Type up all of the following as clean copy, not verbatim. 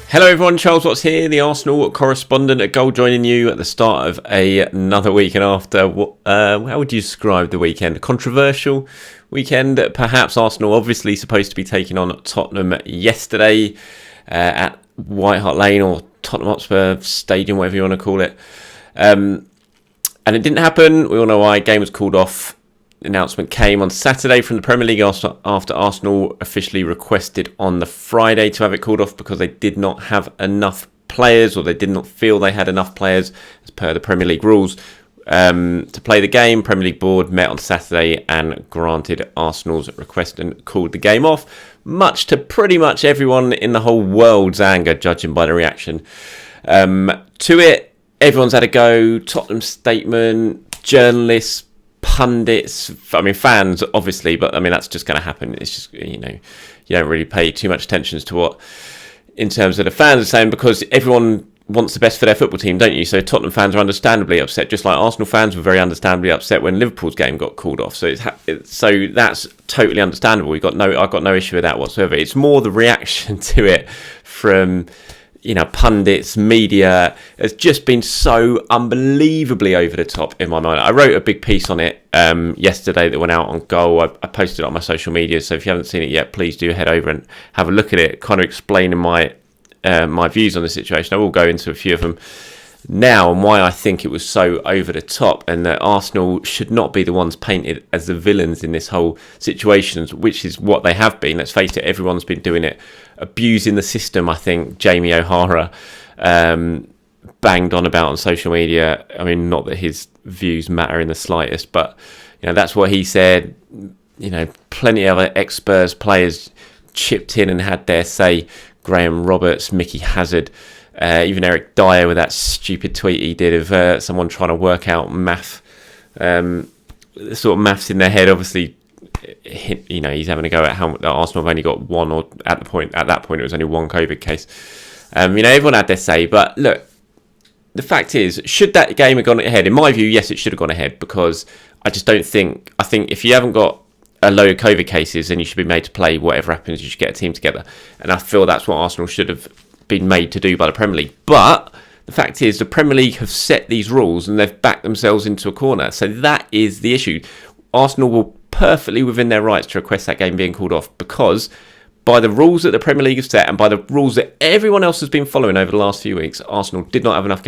Hello everyone, Charles Watts here, the Arsenal correspondent at Goal, joining you at the start of another week. And after, how would you describe the weekend? A controversial weekend, perhaps. Arsenal obviously supposed to be taking on Tottenham yesterday at White Hart Lane, or Tottenham Hotspur Stadium, whatever you want to call it. And it didn't happen. We all know why. Game was called off. The announcement came on Saturday from the Premier League after Arsenal officially requested on the Friday to have it called off because they did not have enough players, or they did not feel they had enough players as per the Premier League rules to play the game. Premier League board met on Saturday and granted Arsenal's request and called the game off, much to pretty much everyone in the whole world's anger, judging by the reaction to it. Everyone's had a go. Tottenham statement, journalists, pundits, fans obviously, but that's just going to happen. It's just, you don't really pay too much attention to what, in terms of the fans are saying, because everyone wants the best for their football team, don't you? So Tottenham fans are understandably upset, just like Arsenal fans were very understandably upset when Liverpool's game got called off. So so that's totally understandable. I've got no issue with that whatsoever. It's more the reaction to it from pundits, media, has just been so unbelievably over the top in my mind. I wrote a big piece on it yesterday that went out on Goal. I posted it on my social media, so if you haven't seen it yet, please do head over and have a look at it, kind of explaining my views on the situation. I will go into a few of them now and why I think it was so over the top, and that Arsenal should not be the ones painted as the villains in this whole situation, which is what they have been. Let's face it, everyone's been doing it, abusing the system. I think Jamie O'Hara banged on about on social media. Not that his views matter in the slightest, but that's what he said. Plenty of other ex-Spurs players chipped in and had their say. Graham Roberts, Mickey Hazard, even Eric Dyer with that stupid tweet he did of someone trying to work out maths in their head. Obviously, he's having a go at how Arsenal have only got one, or at that point it was only one COVID case. Everyone had their say, but look, the fact is, should that game have gone ahead? In my view, yes, it should have gone ahead, because I think if you haven't got a load of COVID cases, then you should be made to play. Whatever happens, you should get a team together, and I feel that's what Arsenal should have been made to do by the Premier League. But the fact is, the Premier League have set these rules and they've backed themselves into a corner. So that is the issue. Arsenal were perfectly within their rights to request that game being called off, because by the rules that the Premier League have set and by the rules that everyone else has been following over the last few weeks, Arsenal did not have enough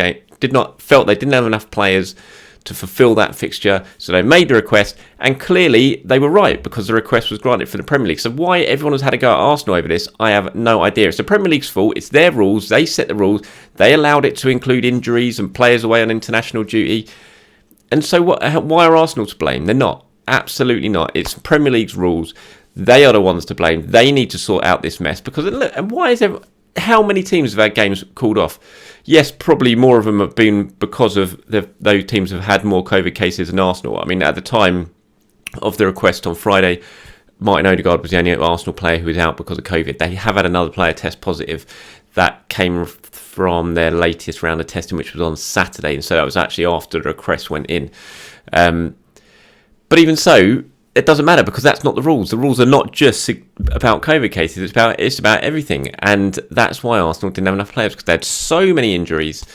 felt they didn't have enough players to fulfil that fixture, so they made the request, and clearly they were right, because the request was granted for the Premier League. So why everyone has had a go at Arsenal over this, I have no idea. It's the Premier League's fault. It's their rules. They set the rules. They allowed it to include injuries and players away on international duty. And so why are Arsenal to blame? They're not. Absolutely not. It's Premier League's rules. They are the ones to blame. They need to sort out this mess, because look, and why is how many teams have had games called off? Yes, probably more of them have been because of those teams have had more COVID cases than Arsenal. At the time of the request on Friday, Martin Odegaard was the only Arsenal player who was out because of COVID. They have had another player test positive. That came from their latest round of testing, which was on Saturday, and so that was actually after the request went in. But even so, it doesn't matter, because that's not the rules. The rules are not just about COVID cases. It's about everything. And that's why Arsenal didn't have enough players, because they had so many injuries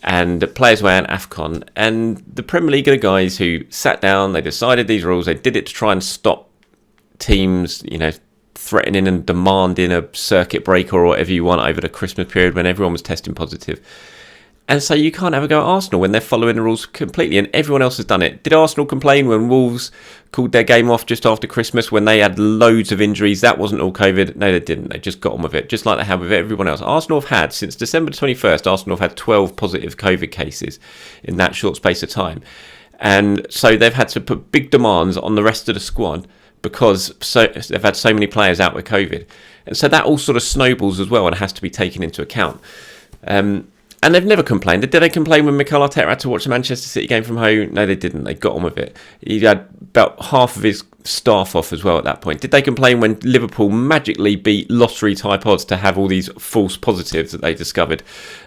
and players were at Afcon. And the Premier League are the guys who sat down, they decided these rules, they did it to try and stop teams, threatening and demanding a circuit breaker or whatever you want over the Christmas period when everyone was testing positive. And so you can't have a go at Arsenal when they're following the rules completely, and everyone else has done it. Did Arsenal complain when Wolves called their game off just after Christmas when they had loads of injuries? That wasn't all COVID. No, they didn't. They just got on with it, just like they have with everyone else. Arsenal have had, since December 21st, Arsenal have had 12 positive COVID cases in that short space of time. And so they've had to put big demands on the rest of the squad, because they've had so many players out with COVID. And so that all sort of snowballs as well and has to be taken into account. And they've never complained. Did they complain when Mikel Arteta had to watch the Manchester City game from home? No, they didn't. They got on with it. He had about half of his staff off as well at that point. Did they complain when Liverpool magically beat lottery-type odds to have all these false positives that they discovered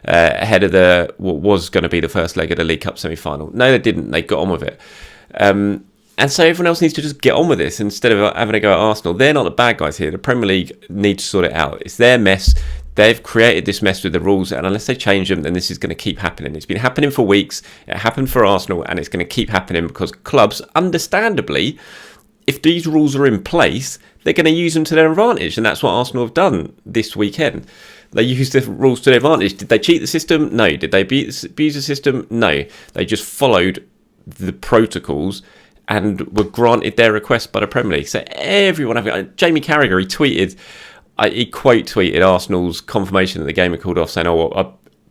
ahead of what was going to be the first leg of the League Cup semi-final? No, they didn't. They got on with it. And so everyone else needs to just get on with this instead of having to go at Arsenal. They're not the bad guys here. The Premier League needs to sort it out. It's their mess. They've created this mess with the rules, and unless they change them, then this is going to keep happening. It's been happening for weeks. It happened for Arsenal, and it's going to keep happening because clubs, understandably, if these rules are in place, they're going to use them to their advantage, and that's what Arsenal have done this weekend. They used the rules to their advantage. Did they cheat the system? No. Did they abuse the system? No. They just followed the protocols and were granted their request by the Premier League. So everyone, Jamie Carragher, he quote tweeted Arsenal's confirmation that the game had called off, saying, "Oh, well, I'm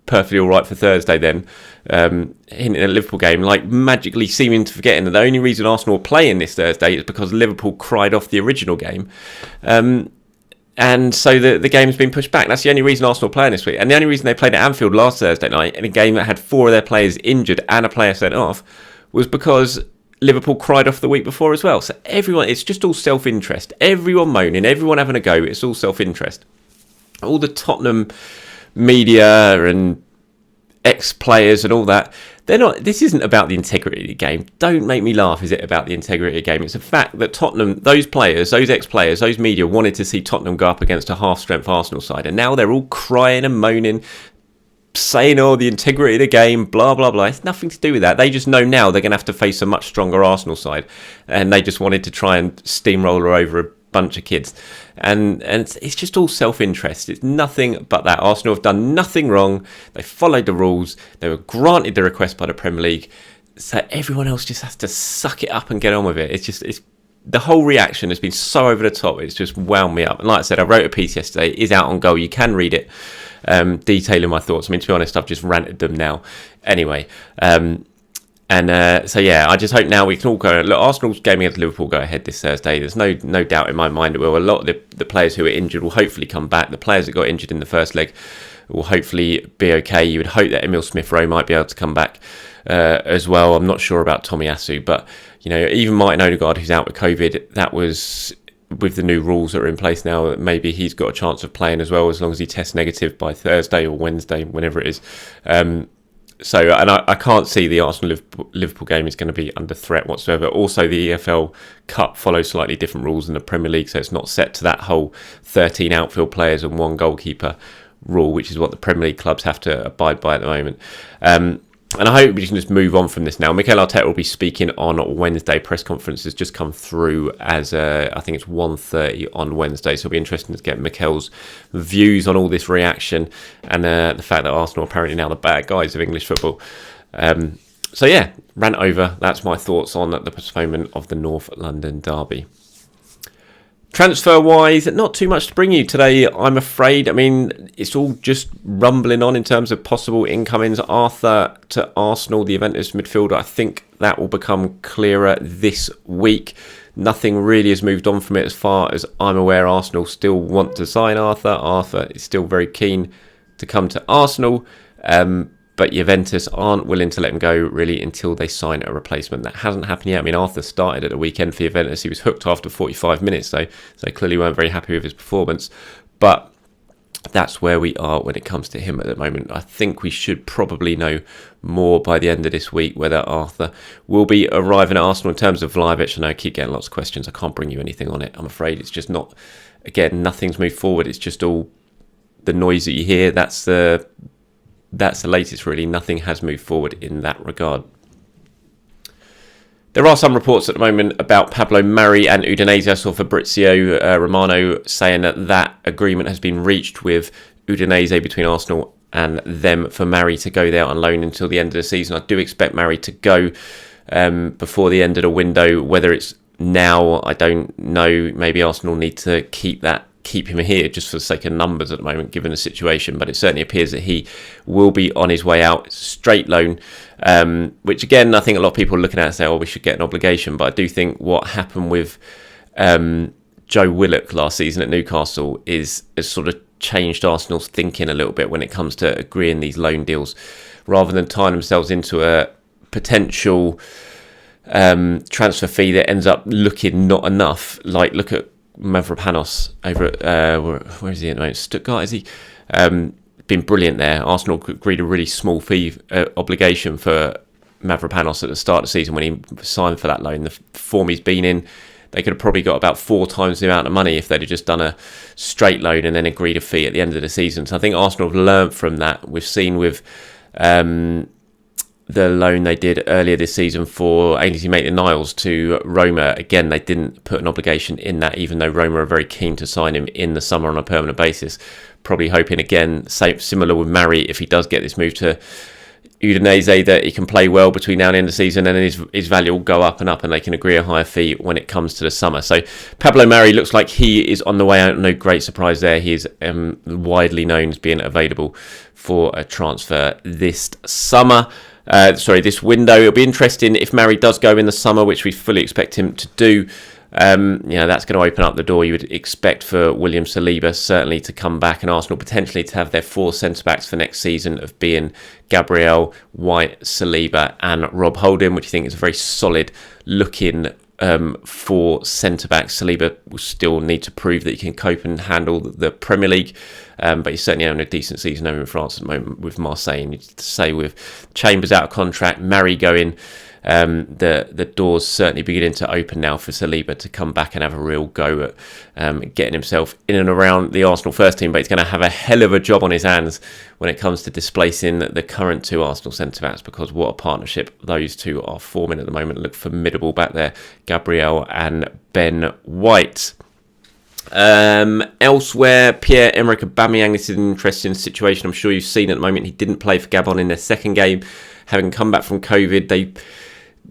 perfectly all right for Thursday." Then hinting at a Liverpool game, like magically seeming to forgetting that the only reason Arsenal were playing this Thursday is because Liverpool cried off the original game. And so the game's been pushed back. That's the only reason Arsenal are playing this week. And the only reason they played at Anfield last Thursday night in a game that had 4 of their players injured and a player sent off was because Liverpool cried off the week before as well. So everyone, it's just all self-interest. Everyone moaning, everyone having a go. It's all self-interest. All the Tottenham media and ex-players and all that, they're not. This isn't about the integrity of the game. Don't make me laugh. Is it about the integrity of the game? It's a fact that Tottenham, those players, those ex-players, those media wanted to see Tottenham go up against a half-strength Arsenal side, and now they're all crying and moaning, saying, "Oh, the integrity of the game, blah blah blah." It's nothing to do with that. They just know now they're going to have to face a much stronger Arsenal side, and they just wanted to try and steamroller over a bunch of kids, and it's just all self-interest. It's nothing but that. Arsenal have done nothing wrong. They followed the rules. They were granted the request by the Premier League, so everyone else just has to suck it up and get on with it. It's the whole reaction has been so over the top. It's just wound me up. And like I said, I wrote a piece yesterday. It is out on Goal. You can read it, detailing my thoughts. I mean, to be honest, I've just ranted them now. Anyway, so yeah, I just hope now we can all go. Look, Arsenal's game against Liverpool go ahead this Thursday. There's no doubt in my mind it will. A lot of the players who are injured will hopefully come back. The players that got injured in the first leg will hopefully be okay. You would hope that Emil Smith-Rowe might be able to come back as well. I'm not sure about Tomiyasu, but you know, even Martin Odegaard, who's out with COVID, that was with the new rules that are in place now. Maybe he's got a chance of playing as well, as long as he tests negative by Thursday or Wednesday, whenever it is. So, and I can't see the Arsenal-Liverpool game is going to be under threat whatsoever. Also, the EFL Cup follows slightly different rules than the Premier League, so it's not set to that whole 13 outfield players and 1 goalkeeper rule, which is what the Premier League clubs have to abide by at the moment. And I hope we can just move on from this now. Mikel Arteta will be speaking on Wednesday. Press conference has just come through as I think it's 1:30 on Wednesday. So it'll be interesting to get Mikel's views on all this reaction and the fact that Arsenal are apparently now the bad guys of English football. So yeah, rant over. That's my thoughts on the postponement of the North London derby. Transfer-wise, not too much to bring you today, I'm afraid. I mean, it's all just rumbling on in terms of possible incomings. Arthur to Arsenal, the Juventus midfielder, I think that will become clearer this week. Nothing really has moved on from it as far as I'm aware. Arsenal still want to sign Arthur. Arthur is still very keen to come to Arsenal. But Juventus aren't willing to let him go really until they sign a replacement. That hasn't happened yet. I mean, Arthur started at the weekend for Juventus. He was hooked after 45 minutes, so they clearly weren't very happy with his performance. But that's where we are when it comes to him at the moment. I think we should probably know more by the end of this week whether Arthur will be arriving at Arsenal. In terms of Vlahovic, I know I keep getting lots of questions. I can't bring you anything on it, I'm afraid. It's just not, again, nothing's moved forward. It's just all the noise that you hear. That's the latest, really. Nothing has moved forward in that regard. There are some reports at the moment about Pablo Mari and Udinese. I saw Fabrizio Romano saying that agreement has been reached with Udinese between Arsenal and them for Mari to go there on loan until the end of the season. I do expect Mari to go before the end of the window. Whether it's now, I don't know. Maybe Arsenal need to keep him here just for the sake of numbers at the moment, given the situation. But it certainly appears that he will be on his way out. It's a straight loan, which again, I think a lot of people are looking at and say, oh, we should get an obligation. But I do think what happened with Joe Willock last season at Newcastle has sort of changed Arsenal's thinking a little bit when it comes to agreeing these loan deals, rather than tying themselves into a potential transfer fee that ends up looking not enough. Like, look at Mavropanos over at where is he at the moment? Stuttgart, is he? Been brilliant there. Arsenal agreed a really small fee obligation for Mavropanos at the start of the season when he signed for that loan. The form he's been in, they could have probably got about 4 times the amount of money if they'd have just done a straight loan and then agreed a fee at the end of the season. So I think Arsenal have learned from that. We've seen with the loan they did earlier this season for Ainsley Maitland-Niles to Roma. Again, they didn't put an obligation in that, even though Roma are very keen to sign him in the summer on a permanent basis. Probably hoping, again, similar with Mari, if he does get this move to Udinese, that he can play well between now and the end of the season, and then his value will go up and up, and they can agree a higher fee when it comes to the summer. So Pablo Mari looks like he is on the way out. No great surprise there. He is widely known as being available for a transfer this summer. This window. It'll be interesting if Mari does go in the summer, which we fully expect him to do. That's going to open up the door, you would expect, for William Saliba certainly to come back, and Arsenal potentially to have their 4 centre-backs for next season of being Gabriel, White, Saliba and Rob Holding, which I think is a very solid looking for centre-backs. Saliba will still need to prove that he can cope and handle the Premier League, but he's certainly having a decent season over in France at the moment with Marseille. And to say with Chambers out of contract, Mari going, the door's certainly beginning to open now for Saliba to come back and have a real go at getting himself in and around the Arsenal first team. But he's going to have a hell of a job on his hands when it comes to displacing the current 2 Arsenal centre-backs, because what a partnership those 2 are forming at the moment. Look formidable back there, Gabriel and Ben White. Elsewhere, Pierre-Emerick Aubameyang, this is an interesting situation. I'm sure you've seen at the moment, he didn't play for Gabon in their second game, having come back from COVID.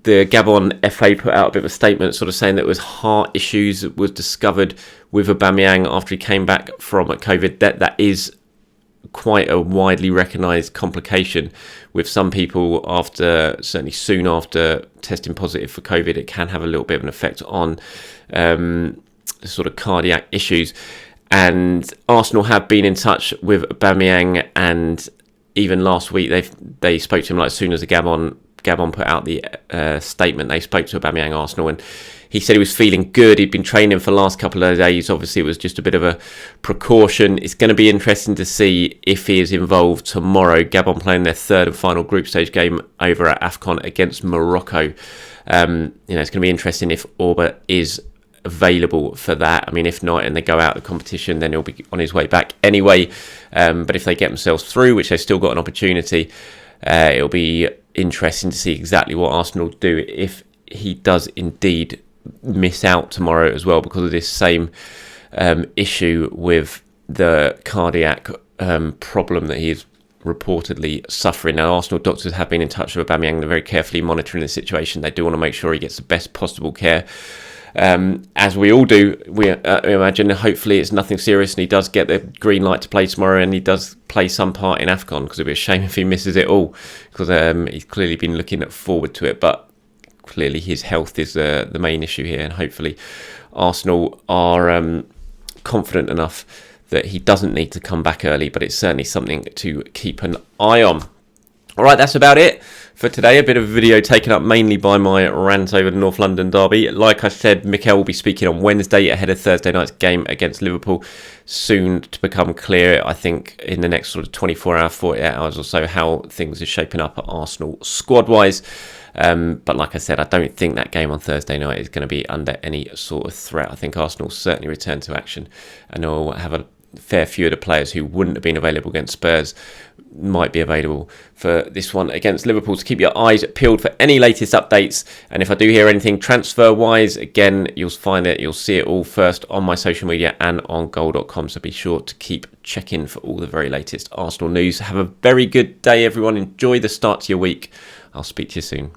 The Gabon FA put out a bit of a statement sort of saying that it was heart issues that was discovered with Aubameyang after he came back from COVID. That is quite a widely recognised complication with some people certainly soon after testing positive for COVID. It can have a little bit of an effect on sort of cardiac issues. And Arsenal have been in touch with Aubameyang, and even last week they spoke to him as soon as the Gabon put out the statement. They spoke to Aubameyang Arsenal, and he said he was feeling good. He'd been training for the last couple of days. Obviously, it was just a bit of a precaution. It's going to be interesting to see if he is involved tomorrow. Gabon playing their 3rd and final group stage game over at Afcon against Morocco. It's going to be interesting if Auba is available for that. I mean, if not, and they go out of the competition, then he'll be on his way back anyway. But if they get themselves through, which they've still got an opportunity, it'll be interesting to see exactly what Arsenal do if he does indeed miss out tomorrow as well, because of this same issue with the cardiac problem that he is reportedly suffering. Now, Arsenal doctors have been in touch with Aubameyang. They're very carefully monitoring the situation. They do want to make sure he gets the best possible care. As we all do, we imagine hopefully it's nothing serious and he does get the green light to play tomorrow, and he does play some part in Afcon, because it'd be a shame if he misses it all, because he's clearly been looking forward to it. But clearly his health is the main issue here, and hopefully Arsenal are confident enough that he doesn't need to come back early, but it's certainly something to keep an eye on. Alright, that's about it for today. A bit of a video taken up mainly by my rant over the North London derby. Like I said, Mikel will be speaking on Wednesday ahead of Thursday night's game against Liverpool. Soon to become clear, I think, in the next sort of 24 hours, 48 hours or so, how things are shaping up at Arsenal squad-wise. But like I said, I don't think that game on Thursday night is going to be under any sort of threat. I think Arsenal will certainly return to action, and they'll have a fair few of the players who wouldn't have been available against Spurs might be available for this one against Liverpool. So keep your eyes peeled for any latest updates, and if I do hear anything transfer wise, again, you'll see it all first on my social media and on goal.com, so be sure to keep checking for all the very latest Arsenal news. Have a very good day, everyone. Enjoy the start to your week. I'll speak to you soon.